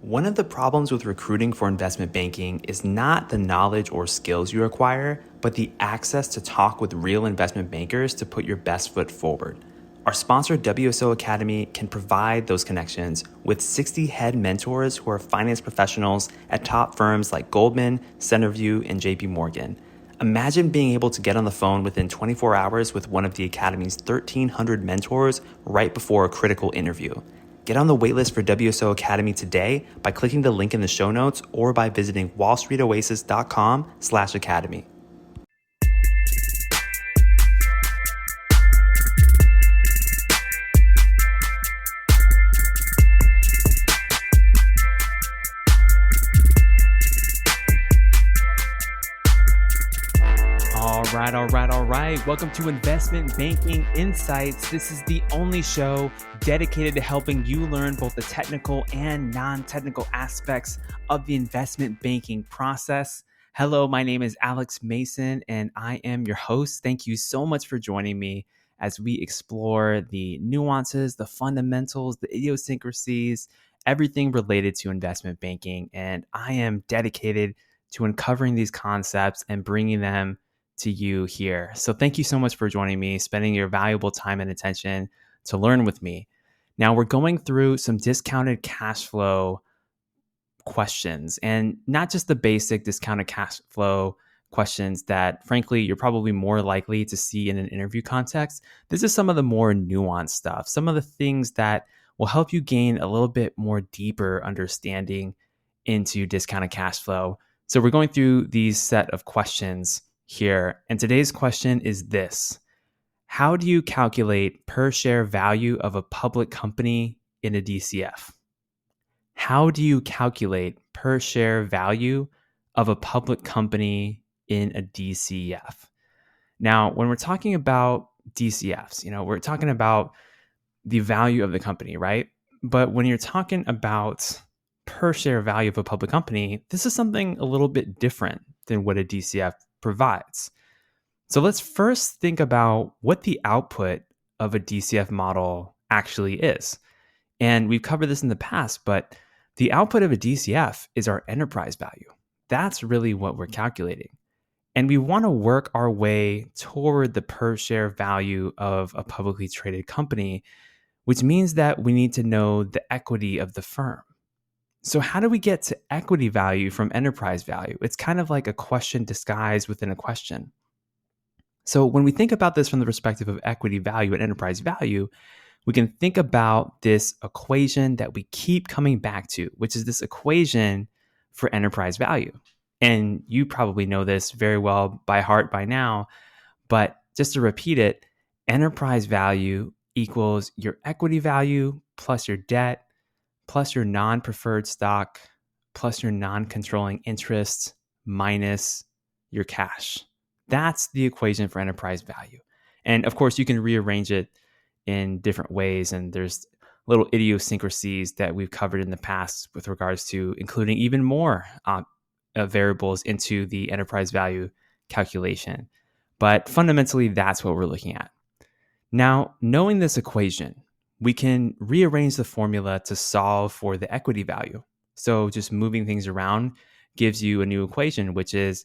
One of the problems with recruiting for investment banking is not the knowledge or skills you acquire, but the access to talk with real investment bankers to put your best foot forward. Our sponsor, WSO Academy, can provide those connections with 60 head mentors who are finance professionals at top firms like Goldman, Centerview, and JP Morgan. Imagine being able to get on the phone within 24 hours with one of the Academy's 1,300 mentors right before a critical interview. Get on the waitlist for WSO Academy today by clicking the link in the show notes or by visiting wallstreetoasis.com/academy. All right. Welcome to Investment Banking Insights. This is the only show dedicated to helping you learn both the technical and non-technical aspects of the investment banking process. Hello, my name is Alex Mason, and I am your host. Thank you so much for joining me as we explore the nuances, the fundamentals, the idiosyncrasies, everything related to investment banking. And I am dedicated to uncovering these concepts and bringing them to you here. So thank you so much for joining me, spending your valuable time and attention to learn with me. Now we're going through some discounted cash flow questions, and not just the basic discounted cash flow questions that frankly you're probably more likely to see in an interview context. This is some of the more nuanced stuff, some of the things that will help you gain a little bit more deeper understanding into discounted cash flow. So we're going through these set of questions here. And today's question is this: how do you calculate per share value of a public company in a DCF? How do you calculate per share value of a public company in a DCF? Now, when we're talking about DCFs, we're talking about the value of the company, right? But when you're talking about per share value of a public company, this is something a little bit different than what a DCF provides. So let's first think about what the output of a DCF model actually is. And we've covered this in the past, but the output of a DCF is our enterprise value. That's really what we're calculating. And we want to work our way toward the per share value of a publicly traded company, which means that we need to know the equity of the firm. So how do we get to equity value from enterprise value? It's kind of like a question disguised within a question. So when we think about this from the perspective of equity value and enterprise value, we can think about this equation that we keep coming back to, which is this equation for enterprise value. And you probably know this very well by heart by now, but just to repeat it, enterprise value equals your equity value plus your debt plus your non-preferred stock, plus your non-controlling interest, minus your cash. That's the equation for enterprise value. And of course, you can rearrange it in different ways. And there's little idiosyncrasies that we've covered in the past with regards to including even more variables into the enterprise value calculation. But fundamentally, that's what we're looking at. Now, knowing this equation, we can rearrange the formula to solve for the equity value. So just moving things around gives you a new equation, which is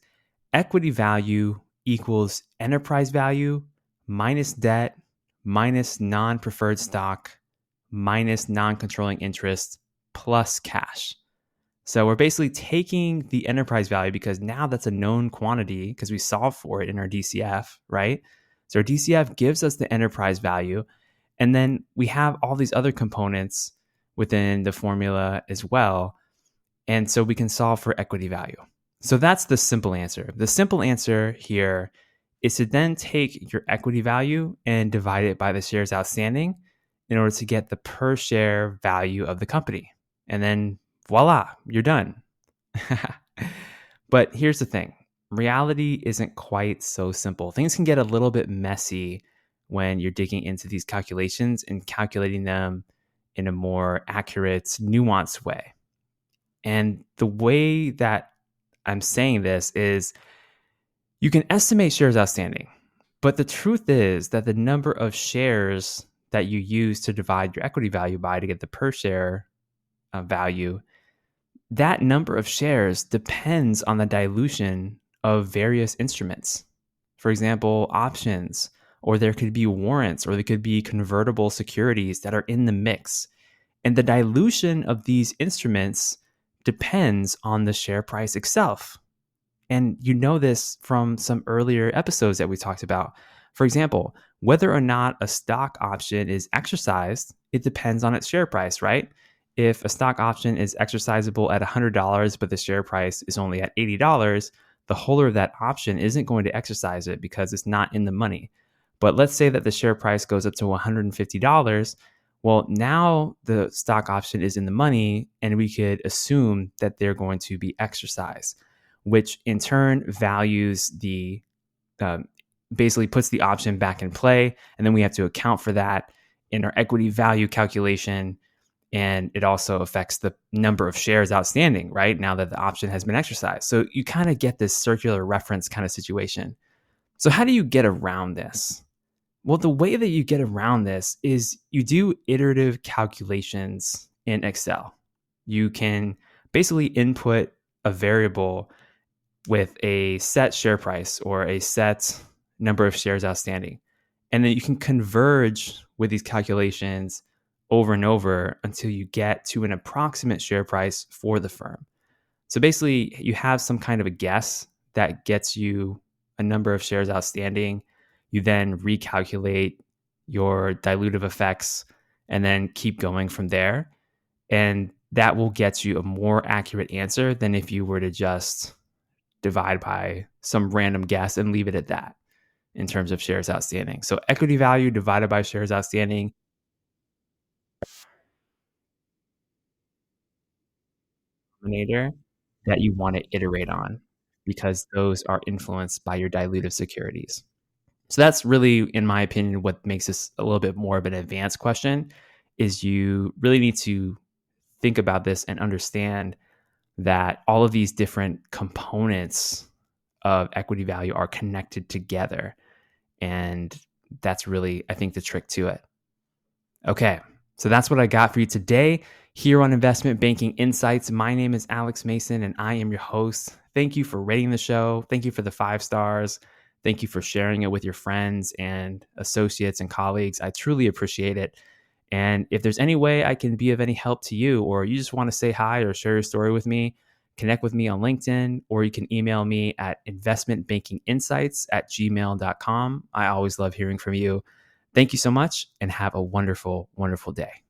equity value equals enterprise value minus debt minus non-preferred stock minus non-controlling interest plus cash. So we're basically taking the enterprise value, because now that's a known quantity because we solved for it in our DCF, right? So our DCF gives us the enterprise value. And then we have all these other components within the formula as well. And so we can solve for equity value. So that's the simple answer. The simple answer here is to then take your equity value and divide it by the shares outstanding in order to get the per share value of the company. And then voila, you're done. But here's the thing. Reality isn't quite so simple. Things can get a little bit messy when you're digging into these calculations and calculating them in a more accurate, nuanced way. And the way that I'm saying this is you can estimate shares outstanding, but the truth is that the number of shares that you use to divide your equity value by to get the per share value that number of shares depends on the dilution of various instruments. For example, options, or there could be warrants, or there could be convertible securities that are in the mix. And the dilution of these instruments depends on the share price itself. And you know this from some earlier episodes that we talked about. For example, whether or not a stock option is exercised, it depends on its share price, right? If a stock option is exercisable at $100, but the share price is only at $80, the holder of that option isn't going to exercise it because it's not in the money. But let's say that the share price goes up to $150. Well, now the stock option is in the money, and we could assume that they're going to be exercised, which in turn values the um, basically puts the option back in play. And then we have to account for that in our equity value calculation. And it also affects the number of shares outstanding, right? Now that the option has been exercised. So you kind of get this circular reference kind of situation. So, how do you get around this? Well, the way that you get around this is you do iterative calculations in Excel. You can basically input a variable with a set share price or a set number of shares outstanding. And then you can converge with these calculations over and over until you get to an approximate share price for the firm. So basically, you have some kind of a guess that gets you a number of shares outstanding. You then recalculate your dilutive effects and then keep going from there. And that will get you a more accurate answer than if you were to just divide by some random guess and leave it at that in terms of shares outstanding. So equity value divided by shares outstanding denominator that you want to iterate on because those are influenced by your dilutive securities. So that's really, in my opinion, what makes this a little bit more of an advanced question is you really need to think about this and understand that all of these different components of equity value are connected together. And that's really, I think, the trick to it. Okay, so that's what I got for you today here on Investment Banking Insights. My name is Alex Mason, and I am your host. Thank you for rating the show. Thank you for the 5 stars. Thank you for sharing it with your friends and associates and colleagues. I truly appreciate it. And if there's any way I can be of any help to you, or you just want to say hi or share your story with me, connect with me on LinkedIn, or you can email me at investmentbankinginsights@gmail.com. I always love hearing from you. Thank you so much and have a wonderful, wonderful day.